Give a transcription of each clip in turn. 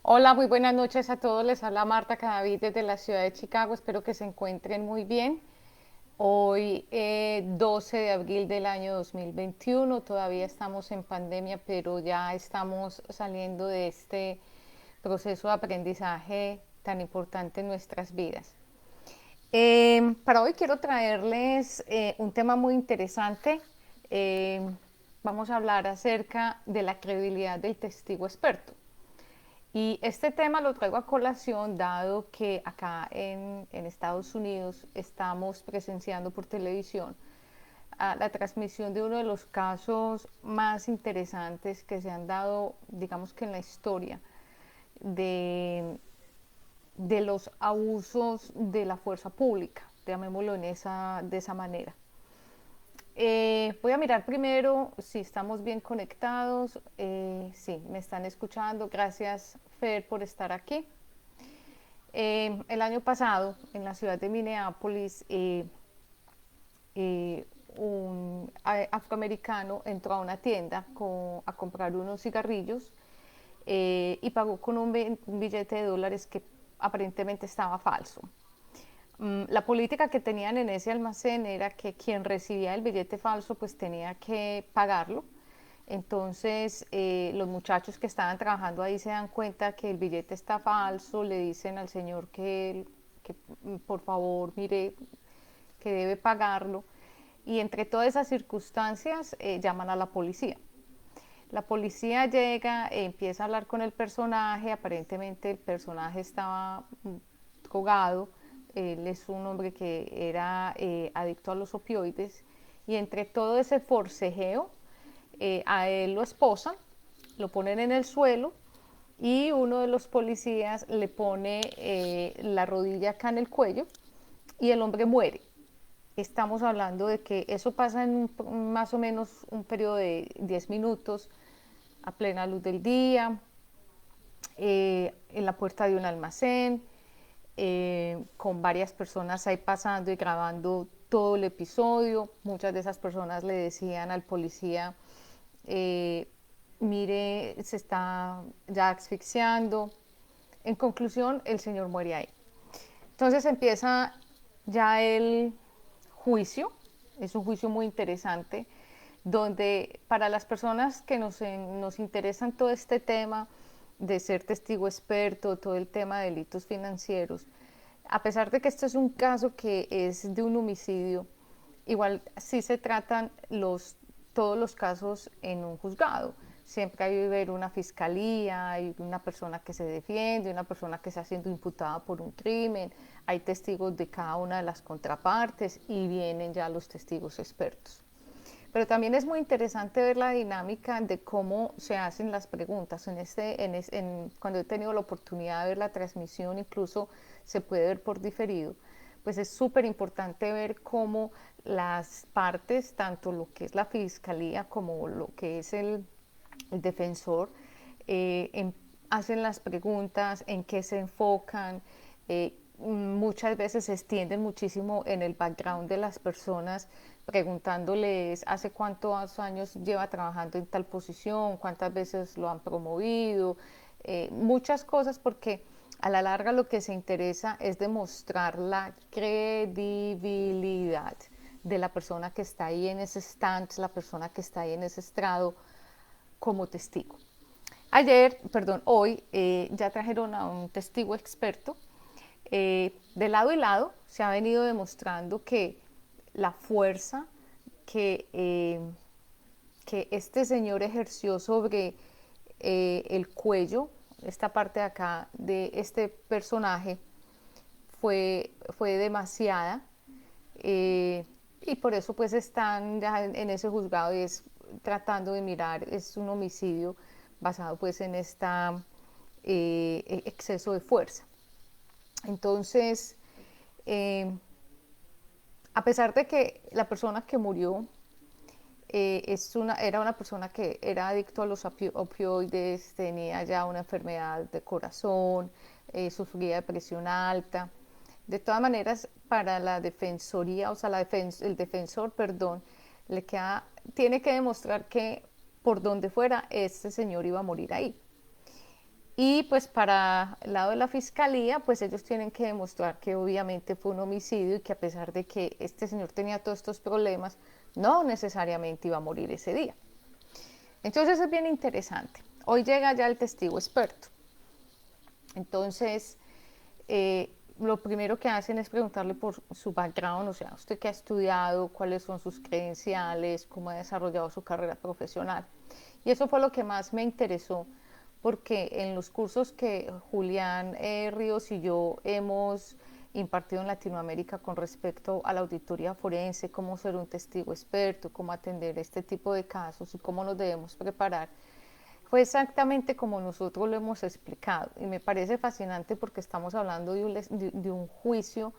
Hola, muy buenas noches a todos. Les habla Marta Cadavid desde la ciudad de Chicago. Espero que se encuentren muy bien. Hoy, 12 de abril del año 2021, todavía estamos en pandemia, pero ya estamos saliendo de este proceso de aprendizaje tan importante en nuestras vidas. Para hoy quiero traerles un tema muy interesante. Eh, Vamos a hablar acerca de la credibilidad del testigo experto. Y este tema lo traigo a colación dado que acá en Estados Unidos estamos presenciando por televisión la transmisión de uno de los casos más interesantes que se han dado, digamos que en la historia, de, de los abusos de la fuerza pública, llamémoslo de esa manera. Voy a mirar primero si estamos bien conectados. Sí, me están escuchando. Gracias, Fer, por estar aquí. El año pasado, en la ciudad de Minneapolis, un afroamericano entró a una tienda a comprar unos cigarrillos y pagó con un billete de dólares que aparentemente estaba falso. La política que tenían en ese almacén era que quien recibía el billete falso pues tenía que pagarlo. Entonces los muchachos que estaban trabajando ahí se dan cuenta que el billete está falso, le dicen al señor que por favor mire que debe pagarlo. Y entre todas esas circunstancias llaman a la policía. La policía llega, empieza a hablar con el personaje, aparentemente el personaje estaba drogado, él es un hombre que era adicto a los opioides y entre todo ese forcejeo a él lo esposan, lo ponen en el suelo y uno de los policías le pone la rodilla acá en el cuello y el hombre muere. Estamos hablando de que eso pasa en más o menos un periodo de 10 minutos a plena luz del día, en la puerta de un almacén, con varias personas ahí pasando y grabando todo el episodio. Muchas de esas personas le decían al policía, eh, mire, se está ya asfixiando. En conclusión, el señor muere ahí. Entonces empieza ya el juicio, es un juicio muy interesante, donde para las personas que nos interesan todo este tema de ser testigo experto, todo el tema de delitos financieros, a pesar de que este es un caso que es de un homicidio, igual sí se tratan todos los casos en un juzgado. Siempre hay que ver una fiscalía, hay una persona que se defiende, una persona que está siendo imputada por un crimen, hay testigos de cada una de las contrapartes y vienen ya los testigos expertos. Pero también es muy interesante ver la dinámica de cómo se hacen las preguntas. Cuando he tenido la oportunidad de ver la transmisión, incluso se puede ver por diferido, pues es súper importante ver cómo las partes, tanto lo que es la fiscalía como lo que es el defensor, hacen las preguntas, en qué se enfocan. Muchas veces se extienden muchísimo en el background de las personas, preguntándoles hace cuántos años lleva trabajando en tal posición, cuántas veces lo han promovido, muchas cosas, porque a la larga lo que se interesa es demostrar la credibilidad de la persona que está ahí en ese stand, la persona que está ahí en ese estrado como testigo. Hoy ya trajeron a un testigo experto. De lado y lado se ha venido demostrando que la fuerza que, que este señor ejerció sobre el cuello, esta parte de acá de este personaje, fue demasiada. eh, y por eso pues están ya en ese juzgado y es tratando de mirar, es un homicidio basado pues en esta exceso de fuerza. Entonces, eh, a pesar de que la persona que murió era una persona que era adicto a los opioides, tenía ya una enfermedad de corazón, sufría de presión alta. De todas maneras, para la defensoría, o sea, el defensor, perdón, tiene que demostrar que por donde fuera, este señor iba a morir ahí. Y pues para el lado de la fiscalía, pues ellos tienen que demostrar que obviamente fue un homicidio y que a pesar de que este señor tenía todos estos problemas, no necesariamente iba a morir ese día. Entonces es bien interesante. Hoy llega ya el testigo experto. Entonces, lo primero que hacen es preguntarle por su background, o sea, usted qué ha estudiado, cuáles son sus credenciales, cómo ha desarrollado su carrera profesional. Y eso fue lo que más me interesó, porque en los cursos que Julián Ríos y yo hemos impartido en Latinoamérica con respecto a la auditoría forense, cómo ser un testigo experto, cómo atender este tipo de casos y cómo nos debemos preparar, fue exactamente como nosotros lo hemos explicado y me parece fascinante porque estamos hablando de un juicio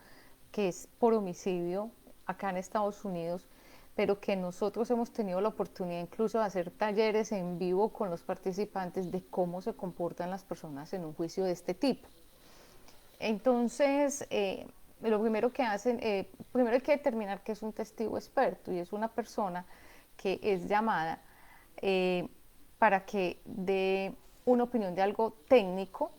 que es por homicidio acá en Estados Unidos, pero que nosotros hemos tenido la oportunidad incluso de hacer talleres en vivo con los participantes de cómo se comportan las personas en un juicio de este tipo. Entonces, lo primero que hacen, primero hay que determinar que es un testigo experto y es una persona que es llamada eh, para que dé una opinión de algo técnico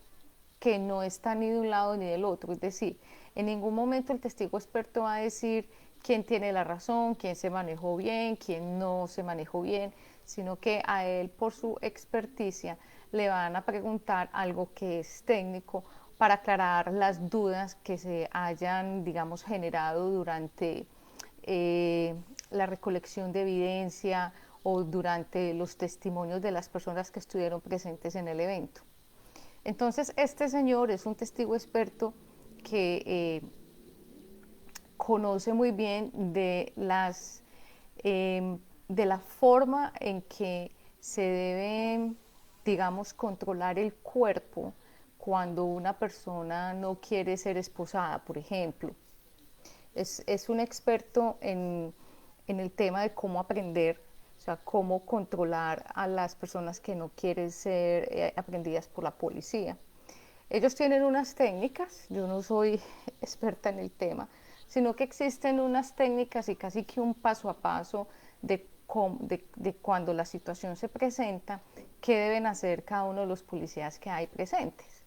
que no está ni de un lado ni del otro. Es decir, en ningún momento el testigo experto va a decir quién tiene la razón, quién se manejó bien, quién no se manejó bien, sino que a él por su experticia le van a preguntar algo que es técnico para aclarar las dudas que se hayan, digamos, generado durante eh, la recolección de evidencia o durante los testimonios de las personas que estuvieron presentes en el evento. Entonces, este señor es un testigo experto que conoce muy bien de la forma en que se debe, digamos, controlar el cuerpo cuando una persona no quiere ser esposada, por ejemplo. Es un experto en el tema de cómo aprender, o sea, cómo controlar a las personas que no quieren ser aprendidas por la policía. Ellos tienen unas técnicas, yo no soy experta en el tema, sino que existen unas técnicas y casi que un paso a paso de cuando la situación se presenta, qué deben hacer cada uno de los policías que hay presentes.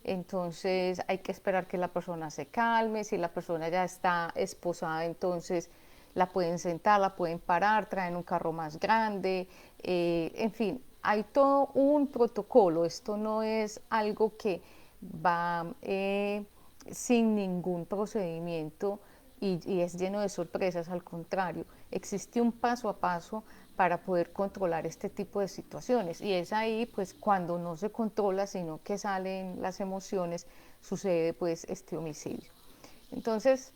Entonces hay que esperar que la persona se calme, si la persona ya está esposada, entonces la pueden sentar, la pueden parar, traen un carro más grande, en fin, hay todo un protocolo, esto no es algo que va sin ningún procedimiento y es lleno de sorpresas, al contrario, existe un paso a paso para poder controlar este tipo de situaciones y es ahí pues cuando no se controla sino que salen las emociones sucede pues este homicidio. Entonces,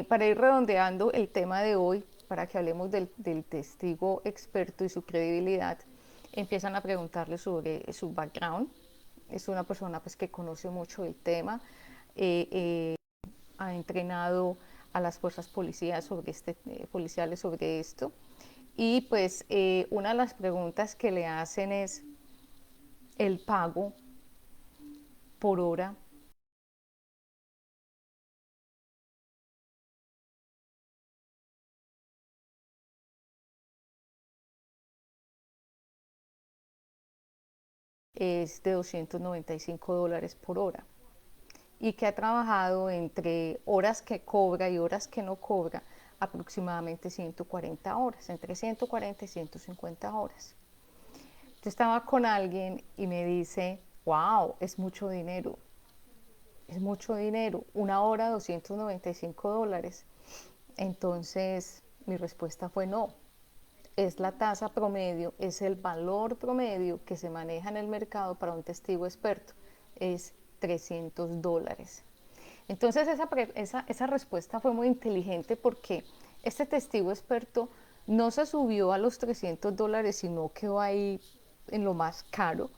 para ir redondeando el tema de hoy, para que hablemos del testigo experto y su credibilidad, empiezan a preguntarle sobre su background. Es una persona pues, que conoce mucho el tema, eh, eh, ha entrenado a las fuerzas policiales sobre esto. Y pues una de las preguntas que le hacen es el pago por hora es de $295 por hora y que ha trabajado entre horas que cobra y horas que no cobra aproximadamente 140 horas, entre 140 y 150 horas. Yo estaba con alguien y me dice, wow, es mucho dinero, una hora $295. Entonces mi respuesta fue no, es la tasa promedio, es el valor promedio que se maneja en el mercado para un testigo experto, es $300. Entonces esa respuesta fue muy inteligente porque este testigo experto no se subió a los $300, sino quedó ahí en lo más caro,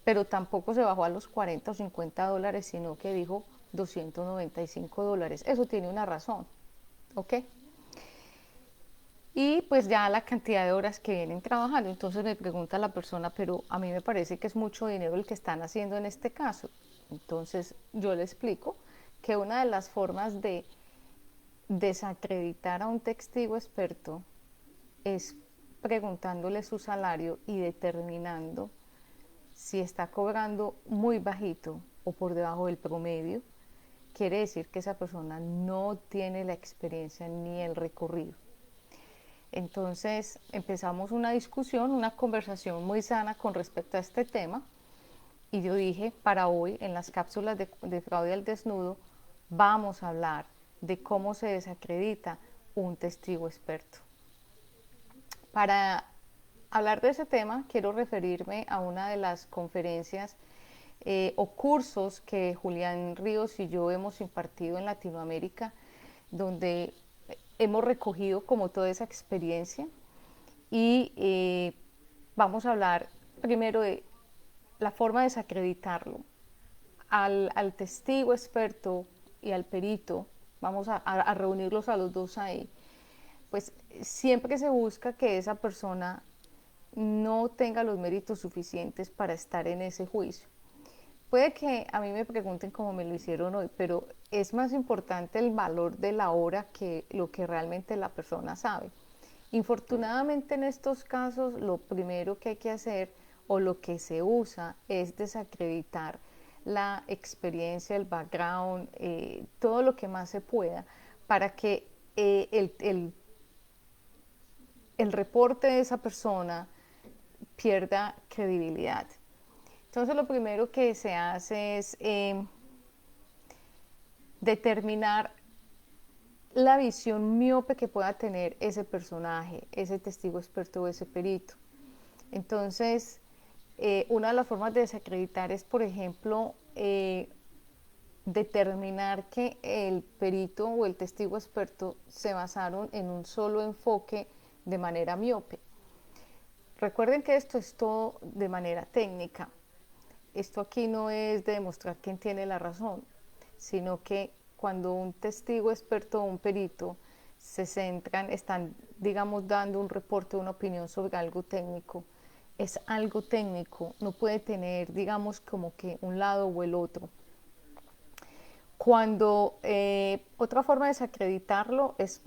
pero tampoco se bajó a los 40 o $50, sino que dijo $295. Eso tiene una razón, ¿ok? Y pues ya la cantidad de horas que vienen trabajando. Entonces me pregunta la persona, pero a mí me parece que es mucho dinero el que están haciendo en este caso. Entonces yo le explico que una de las formas de desacreditar a un testigo experto es preguntándole su salario y determinando Si está cobrando muy bajito o por debajo del promedio, quiere decir que esa persona no tiene la experiencia ni el recorrido. Entonces empezamos una discusión, una conversación muy sana con respecto a este tema, y yo dije, para hoy en las cápsulas de Fraude al Desnudo vamos a hablar de cómo se desacredita un testigo experto. Para hablar de ese tema quiero referirme a una de las conferencias o cursos que Julián Ríos y yo hemos impartido en Latinoamérica, donde hemos recogido como toda esa experiencia, y vamos a hablar primero de la forma de desacreditarlo. Al testigo experto y al perito, vamos a reunirlos a los dos ahí, pues siempre se busca que esa persona no tenga los méritos suficientes para estar en ese juicio. Puede que a mí me pregunten como me lo hicieron hoy, pero es más importante el valor de la hora que lo que realmente la persona sabe. Infortunadamente en estos casos lo primero que hay que hacer o lo que se usa es desacreditar la experiencia, el background, todo lo que más se pueda para que el reporte de esa persona pierda credibilidad. Entonces lo primero que se hace es determinar la visión miope que pueda tener ese personaje, ese testigo experto o ese perito. Entonces, una de las formas de desacreditar es, por ejemplo, determinar que el perito o el testigo experto se basaron en un solo enfoque de manera miope. Recuerden que esto es todo de manera técnica. Esto aquí no es de demostrar quién tiene la razón, sino que cuando un testigo experto o un perito se centran, están, digamos, dando un reporte, una opinión sobre algo técnico, es algo técnico, no puede tener, digamos, como que un lado o el otro. Cuando otra forma de desacreditarlo es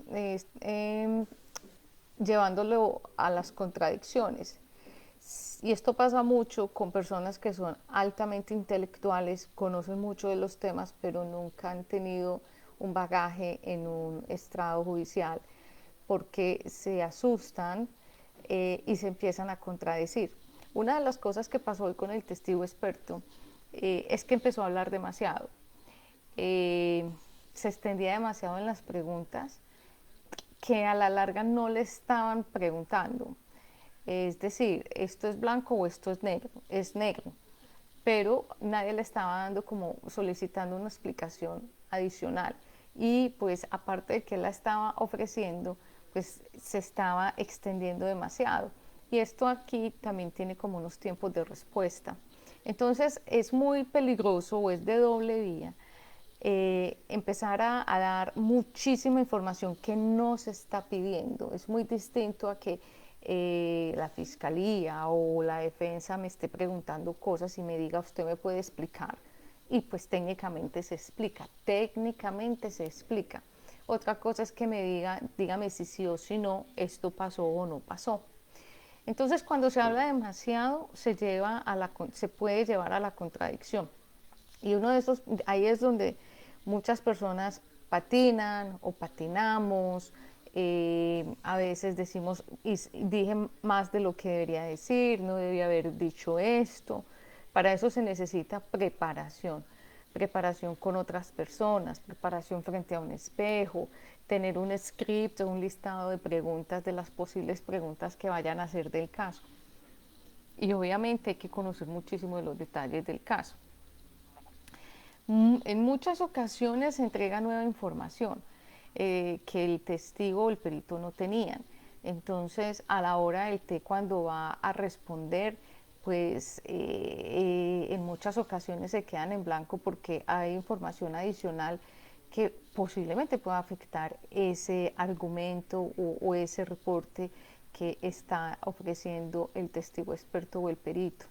llevándolo a las contradicciones. Y esto pasa mucho con personas que son altamente intelectuales, conocen mucho de los temas, pero nunca han tenido un bagaje en un estrado judicial, porque se asustan y se empiezan a contradecir. Una de las cosas que pasó hoy con el testigo experto es que empezó a hablar demasiado. Se extendía demasiado en las preguntas que a la larga no le estaban preguntando. Es decir, esto es blanco o esto es negro, pero nadie le estaba dando como solicitando una explicación adicional. Y pues aparte de que la estaba ofreciendo, pues se estaba extendiendo demasiado. Y esto aquí también tiene como unos tiempos de respuesta. Entonces es muy peligroso o es de doble vía empezar a dar muchísima información que no se está pidiendo. Es muy distinto a que la fiscalía o la defensa me esté preguntando cosas y me diga, usted me puede explicar. Y pues técnicamente se explica, técnicamente se explica. Otra cosa es que me diga, dígame si sí o si no, esto pasó o no pasó. Entonces, cuando se habla demasiado, se puede llevar a la contradicción. Y uno de esos, ahí es donde muchas personas patinan o patinamos. A veces decimos, dije más de lo que debería decir, no debería haber dicho esto. Para eso se necesita preparación, preparación con otras personas, preparación frente a un espejo, tener un script o un listado de preguntas, de las posibles preguntas que vayan a hacer del caso. Y obviamente hay que conocer muchísimo de los detalles del caso. En muchas ocasiones se entrega nueva información que el testigo o el perito no tenían. Entonces, a la hora del té, cuando va a responder, pues en muchas ocasiones se quedan en blanco porque hay información adicional que posiblemente pueda afectar ese argumento o ese reporte que está ofreciendo el testigo experto o el perito.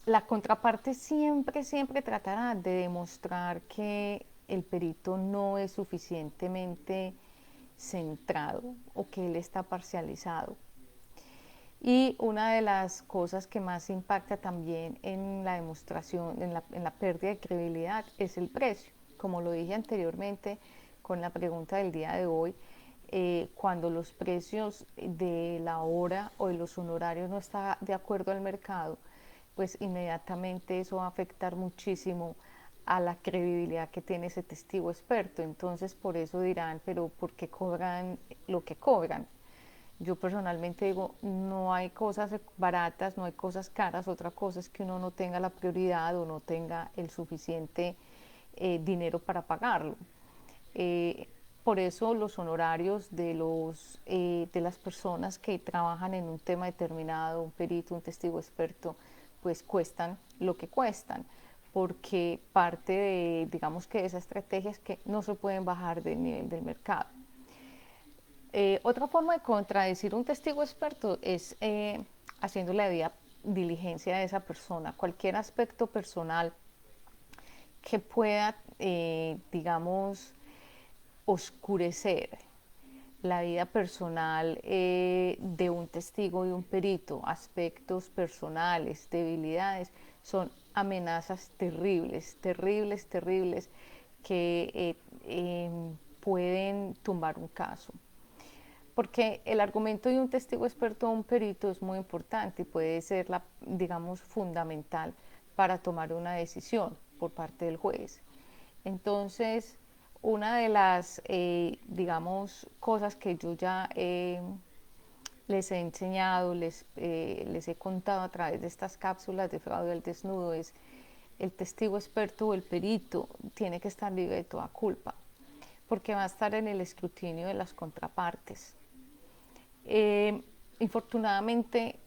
La contraparte siempre, siempre tratará de demostrar que el perito no es suficientemente centrado o que él está parcializado. Y una de las cosas que más impacta también en la demostración, en la pérdida de credibilidad, es el precio. Como lo dije anteriormente con la pregunta del día de hoy, cuando los precios de la hora o de los honorarios no están de acuerdo al mercado, pues inmediatamente eso va a afectar muchísimo a la credibilidad que tiene ese testigo experto. Entonces, por eso dirán, pero ¿por qué cobran lo que cobran? Yo personalmente digo, no hay cosas baratas, no hay cosas caras, otra cosa es que uno no tenga la prioridad o no tenga el suficiente dinero para pagarlo. Eh, por eso los honorarios de las personas que trabajan en un tema determinado, un perito, un testigo experto, pues cuestan lo que cuestan, porque parte de, digamos que de esa estrategia es que no se pueden bajar del nivel del mercado. Otra forma de contradecir un testigo experto es haciendo la debida diligencia de esa persona. Cualquier aspecto personal que pueda, digamos, oscurecer la vida personal de un testigo, de un perito, aspectos personales, debilidades, son amenazas terribles, terribles, terribles, que pueden tumbar un caso. Porque el argumento de un testigo experto o un perito es muy importante y puede ser, digamos, fundamental para tomar una decisión por parte del juez. Entonces, una de las, digamos, cosas que yo ya les he enseñado, les he contado a través de estas cápsulas de fraude al desnudo es el testigo experto o el perito tiene que estar libre de toda culpa, porque va a estar en el escrutinio de las contrapartes. Eh, Infortunadamente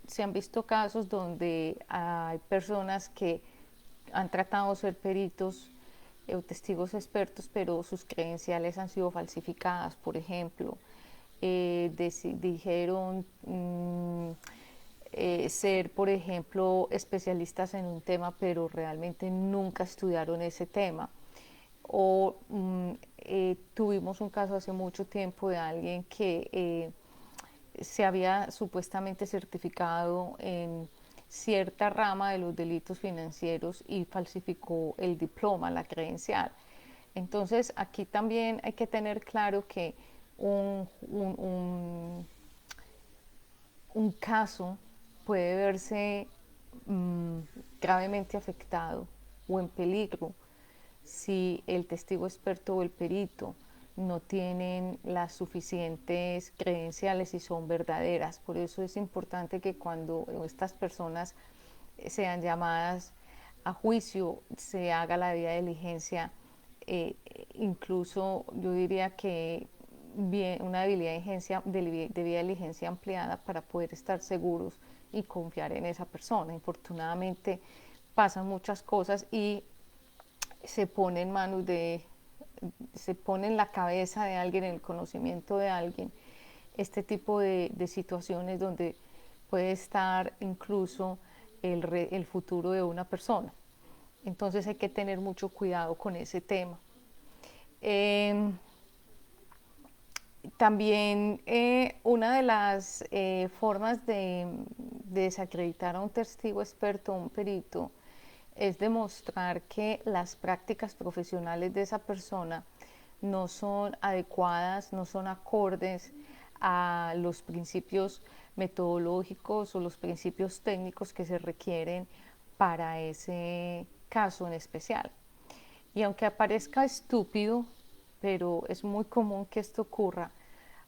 se han visto casos donde hay personas que han tratado de ser peritos o testigos expertos, pero sus credenciales han sido falsificadas, por ejemplo. Dijeron ser, por ejemplo, especialistas en un tema, pero realmente nunca estudiaron ese tema. O tuvimos un caso hace mucho tiempo de alguien que se había supuestamente certificado en cierta rama de los delitos financieros y falsificó el diploma, la credencial. Entonces, aquí también hay que tener claro que un, un, un, un caso puede verse mmm, gravemente afectado o en peligro si el testigo experto o el perito no tienen las suficientes credenciales y son verdaderas. Por eso es importante que cuando estas personas sean llamadas a juicio se haga la debida diligencia, eh, incluso yo diría que una debida diligencia ampliada para poder estar seguros y confiar en esa persona. Infortunadamente pasan muchas cosas y se pone en manos de, se pone en la cabeza de alguien, en el conocimiento de alguien, este tipo de situaciones donde puede estar incluso el futuro de una persona. Entonces hay que tener mucho cuidado con ese tema. Eh, También una de las formas de desacreditar a un testigo experto o un perito es demostrar que las prácticas profesionales de esa persona no son adecuadas, no son acordes a los principios metodológicos o los principios técnicos que se requieren para ese caso en especial. Y aunque parezca estúpido, pero es muy común que esto ocurra,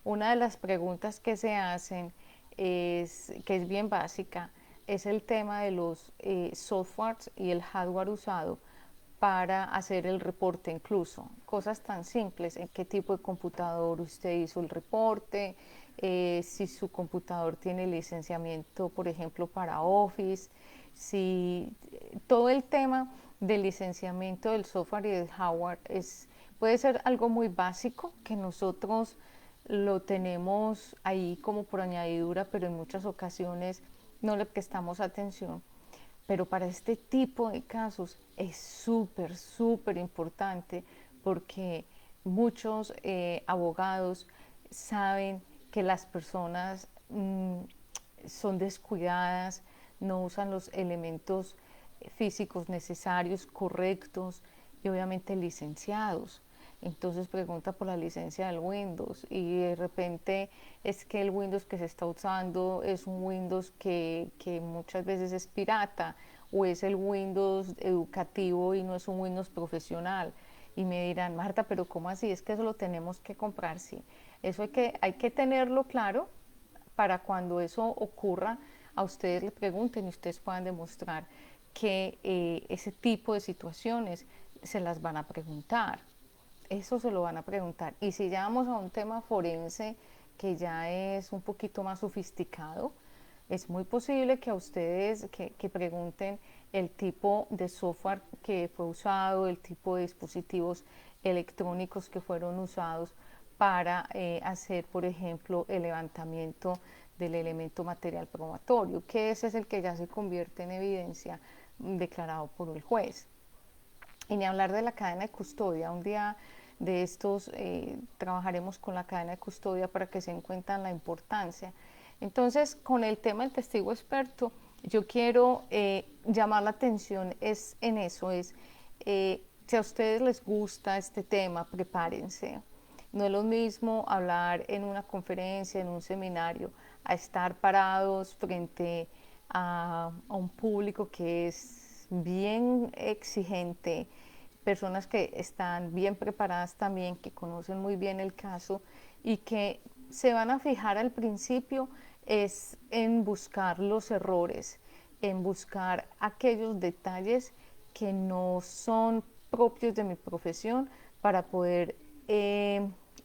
una de las preguntas que se hacen que es bien básica, es el tema de los softwares y el hardware usado para hacer el reporte incluso. Cosas tan simples, en qué tipo de computador usted hizo el reporte, si su computador tiene licenciamiento, por ejemplo, para Office, si todo el tema del licenciamiento del software y del hardware puede ser algo muy básico que nosotros lo tenemos ahí como por añadidura, pero en muchas ocasiones no le prestamos atención. Pero para este tipo de casos es súper, súper importante porque muchos abogados saben que las personas son descuidadas, no usan los elementos físicos necesarios, correctos y obviamente licenciados. Entonces pregunta por la licencia del Windows y de repente es que el Windows que se está usando es un Windows que muchas veces es pirata o es el Windows educativo y no es un Windows profesional. Y me dirán, Marta, pero ¿cómo así? Es que eso lo tenemos que comprar, sí. Eso hay que tenerlo claro para cuando eso ocurra, a ustedes le pregunten y ustedes puedan demostrar que ese tipo de situaciones se las van a preguntar. Eso se lo van a preguntar. Y si ya vamos a un tema forense que ya es un poquito más sofisticado, es muy posible que a ustedes que pregunten el tipo de software que fue usado, el tipo de dispositivos electrónicos que fueron usados para hacer, por ejemplo, el levantamiento del elemento material probatorio, que ese es el que ya se convierte en evidencia declarado por el juez. Y ni hablar de la cadena de custodia. Un día de estos trabajaremos con la cadena de custodia para que se encuentren la importancia. Entonces, con el tema del testigo experto, yo quiero llamar la atención es en eso, es si a ustedes les gusta este tema, prepárense. No es lo mismo hablar en una conferencia, en un seminario, a estar parados frente a un público que es bien exigente, personas que están bien preparadas también, que conocen muy bien el caso y que se van a fijar al principio es en buscar los errores, en buscar aquellos detalles que no son propios de mi profesión para poder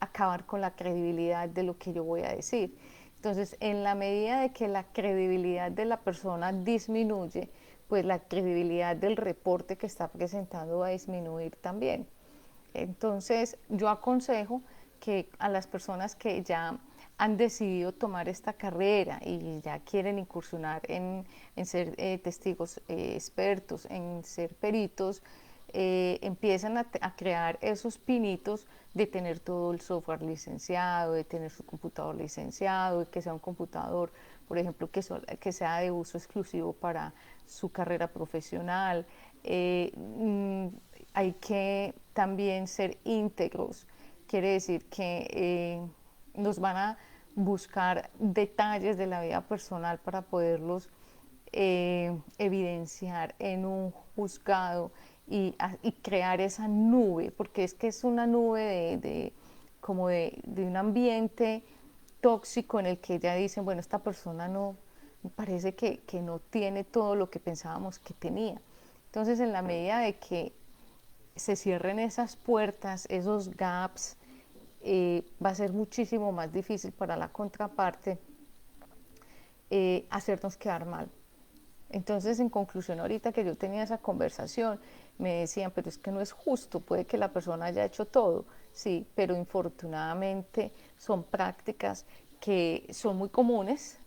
acabar con la credibilidad de lo que yo voy a decir. Entonces, en la medida de que la credibilidad de la persona disminuye, pues la credibilidad del reporte que está presentando va a disminuir también. Entonces, yo aconsejo que a las personas que ya han decidido tomar esta carrera y ya quieren incursionar en ser testigos expertos, en ser peritos, empiezan a crear esos pinitos de tener todo el software licenciado, de tener su computador licenciado, de que sea un computador, por ejemplo, que sea de uso exclusivo para su carrera profesional. Hay que también ser íntegros, quiere decir que nos van a buscar detalles de la vida personal para poderlos evidenciar en un juzgado y crear esa nube, porque es que es una nube como de un ambiente tóxico en el que ya dicen, bueno, esta persona no, parece que no tiene todo lo que pensábamos que tenía. Entonces, en la medida de que se cierren esas puertas, esos gaps, va a ser muchísimo más difícil para la contraparte hacernos quedar mal. Entonces, en conclusión, ahorita que yo tenía esa conversación, me decían, pero es que no es justo, puede que la persona haya hecho todo, sí, pero infortunadamente son prácticas que son muy comunes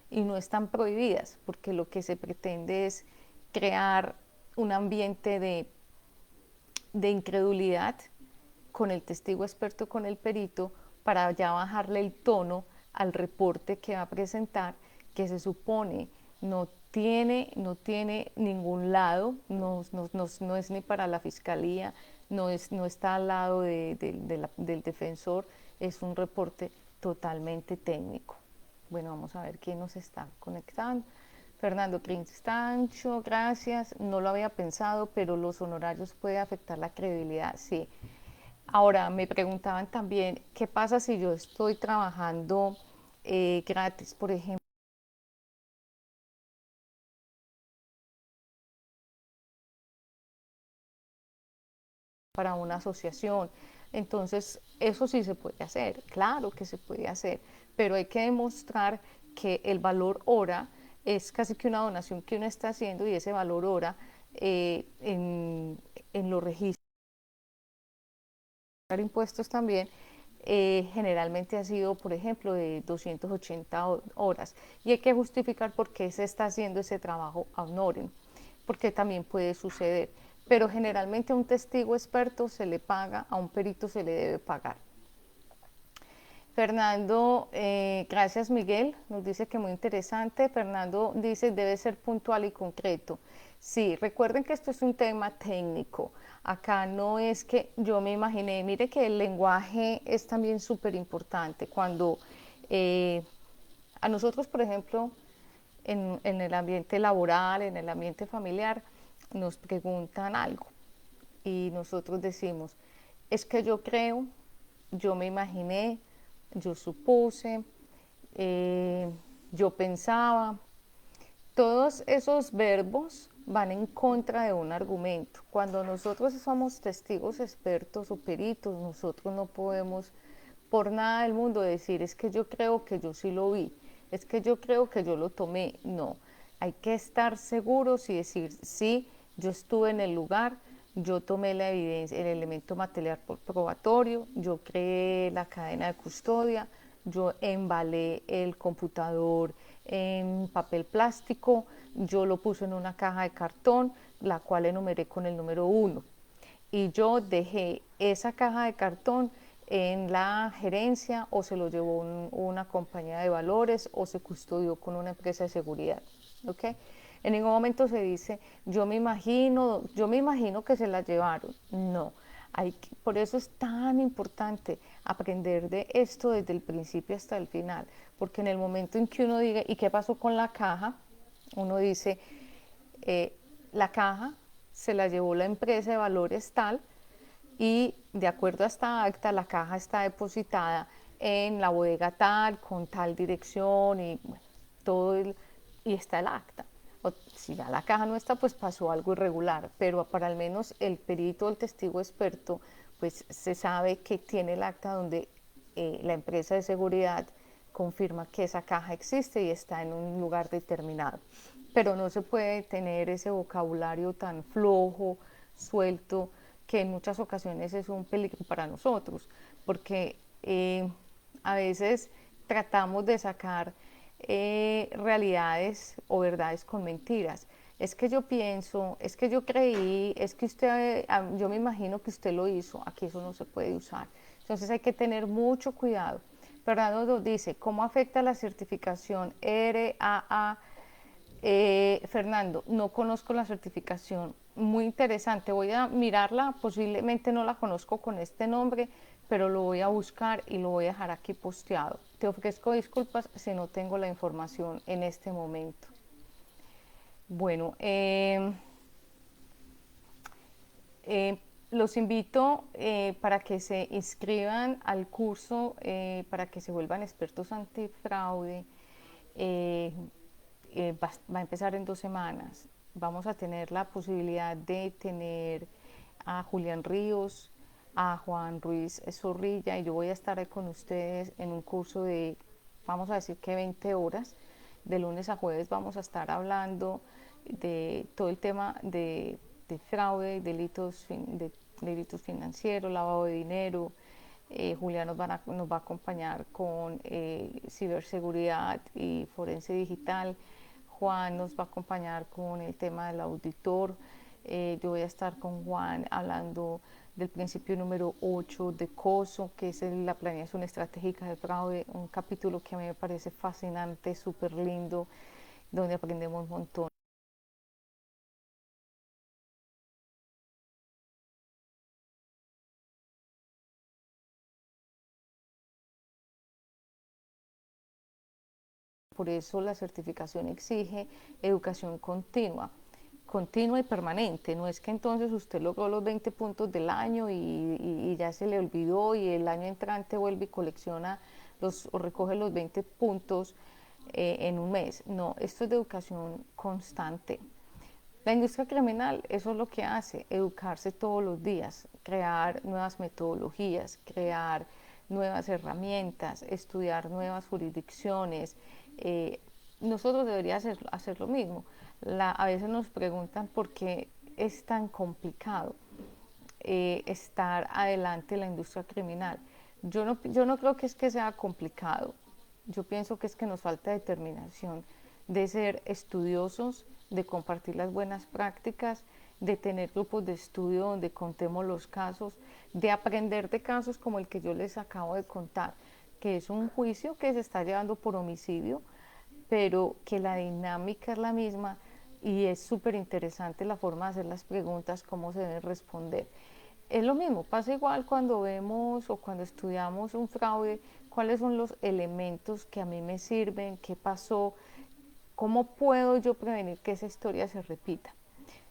y no están prohibidas, porque lo que se pretende es crear un ambiente de incredulidad con el testigo experto, con el perito, para ya bajarle el tono al reporte que va a presentar, que se supone no tiene ningún lado, no es ni para la fiscalía, no está al lado del defensor, es un reporte totalmente técnico. Bueno, vamos a ver quién nos está conectando. Fernando Cristancho, gracias. No lo había pensado, pero los honorarios pueden afectar la credibilidad, sí. Ahora, me preguntaban también, ¿qué pasa si yo estoy trabajando gratis, por ejemplo, para una asociación? Entonces, eso sí se puede hacer, claro que se puede hacer, pero hay que demostrar que el valor hora es casi que una donación que uno está haciendo y ese valor hora en los registros impuestos también, generalmente ha sido, por ejemplo, de 280 horas y hay que justificar por qué se está haciendo ese trabajo a honorem, porque también puede suceder, pero generalmente a un testigo experto se le paga, a un perito se le debe pagar. Fernando, gracias Miguel, nos dice que muy interesante. Fernando dice, debe ser puntual y concreto. Sí, recuerden que esto es un tema técnico. Acá no es que yo me imaginé, mire que el lenguaje es también súper importante. Cuando eh, a nosotros, por ejemplo, en el ambiente laboral, en el ambiente familiar, nos preguntan algo y nosotros decimos, es que yo creo, yo me imaginé, yo supuse, eh, yo pensaba. Todos esos verbos van en contra de un argumento. Cuando nosotros somos testigos expertos o peritos, nosotros no podemos por nada del mundo decir, es que yo creo que yo sí lo vi, es que yo creo que yo lo tomé. No, hay que estar seguros y decir, sí, yo estuve en el lugar, yo tomé la evidencia, el elemento material probatorio, yo creé la cadena de custodia, yo embalé el computador en papel plástico, yo lo puse en una caja de cartón, la cual enumeré con el número 1. Y yo dejé esa caja de cartón en la gerencia o se lo llevó una compañía de valores o se custodió con una empresa de seguridad. ¿Okay? En ningún momento se dice, yo me imagino que se la llevaron. No. Por eso es tan importante aprender de esto desde el principio hasta el final, porque en el momento en que uno diga, ¿y qué pasó con la caja? Uno dice, la caja se la llevó la empresa de valores tal y de acuerdo a esta acta la caja está depositada en la bodega tal, con tal dirección y bueno, y está el acta. O si ya la caja no está, pues pasó algo irregular, pero para al menos el perito o el testigo experto, pues se sabe que tiene el acta donde la empresa de seguridad confirma que esa caja existe y está en un lugar determinado. Pero no se puede tener ese vocabulario tan flojo, suelto, que en muchas ocasiones es un peligro para nosotros, porque a veces tratamos de sacar realidades o verdades con mentiras. Es que yo pienso, es que yo creí, es que usted, yo me imagino que usted lo hizo, aquí eso no se puede usar. Entonces hay que tener mucho cuidado. Fernando nos dice, ¿cómo afecta la certificación RAA? Fernando, no conozco la certificación, muy interesante, voy a mirarla, posiblemente no la conozco con este nombre, pero lo voy a buscar y lo voy a dejar aquí posteado. Te ofrezco disculpas si no tengo la información en este momento. Bueno, los invito para que se inscriban al curso para que se vuelvan expertos antifraude. Va a empezar en 2 semanas. Vamos a tener la posibilidad de tener a Julián Ríos, a Juan Ruiz Zorrilla y yo voy a estar ahí con ustedes en un curso de, vamos a decir que 20 horas. De lunes a jueves vamos a estar hablando de todo el tema de fraude, delitos financieros, lavado de dinero. Julián nos va a acompañar con ciberseguridad y forense digital. Juan nos va a acompañar con el tema del auditor. Yo voy a estar con Juan hablando del principio número 8 de COSO, que es la planeación estratégica de fraude, un capítulo que a mí me parece fascinante, súper lindo, donde aprendemos un montón. Por eso la certificación exige educación continua y permanente. No es que entonces usted logró los 20 puntos del año y ya se le olvidó y el año entrante vuelve y colecciona o recoge los 20 puntos en un mes. No, esto es de educación constante. La industria criminal, eso es lo que hace, educarse todos los días, crear nuevas metodologías, crear nuevas herramientas, estudiar nuevas jurisdicciones. Eh, Nosotros deberíamos hacer lo mismo. A veces nos preguntan por qué es tan complicado estar adelante en la industria criminal. Yo no creo que es que sea complicado. Yo pienso que es que nos falta determinación de ser estudiosos, de compartir las buenas prácticas, de tener grupos de estudio donde contemos los casos, de aprender de casos como el que yo les acabo de contar. que es un juicio que se está llevando por homicidio, pero que la dinámica es la misma y es súper interesante la forma de hacer las preguntas, cómo se deben responder. Es lo mismo, pasa igual cuando vemos o cuando estudiamos un fraude, cuáles son los elementos que a mí me sirven, qué pasó, cómo puedo yo prevenir que esa historia se repita.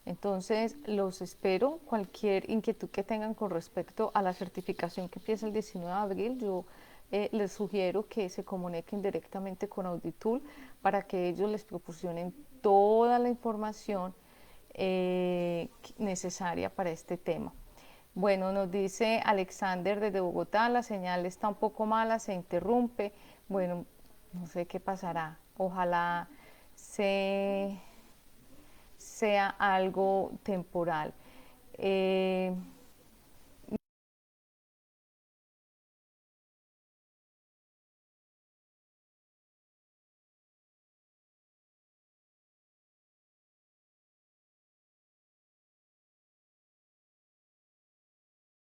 Entonces, los espero. Cualquier inquietud que tengan con respecto a la certificación que empieza el 19 de abril, yo les sugiero que se comuniquen directamente con Auditool para que ellos les proporcionen toda la información necesaria para este tema. Bueno, nos dice Alexander desde Bogotá, la señal está un poco mala, se interrumpe. Bueno, no sé qué pasará. Ojalá se sea algo temporal. Eh,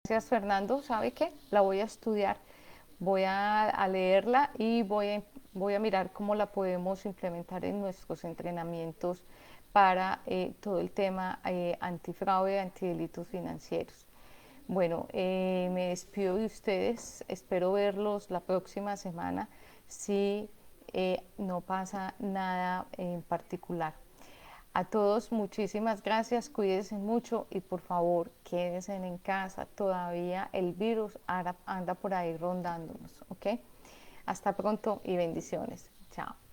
gracias, Fernando. ¿Sabe qué? La voy a estudiar, voy a leerla y voy a mirar cómo la podemos implementar en nuestros entrenamientos para todo el tema antifraude, antidelitos financieros. Bueno, me despido de ustedes, espero verlos la próxima semana si no pasa nada en particular. A todos muchísimas gracias, cuídense mucho y por favor quédense en casa, todavía el virus anda por ahí rondándonos, ¿ok? Hasta pronto y bendiciones. Chao.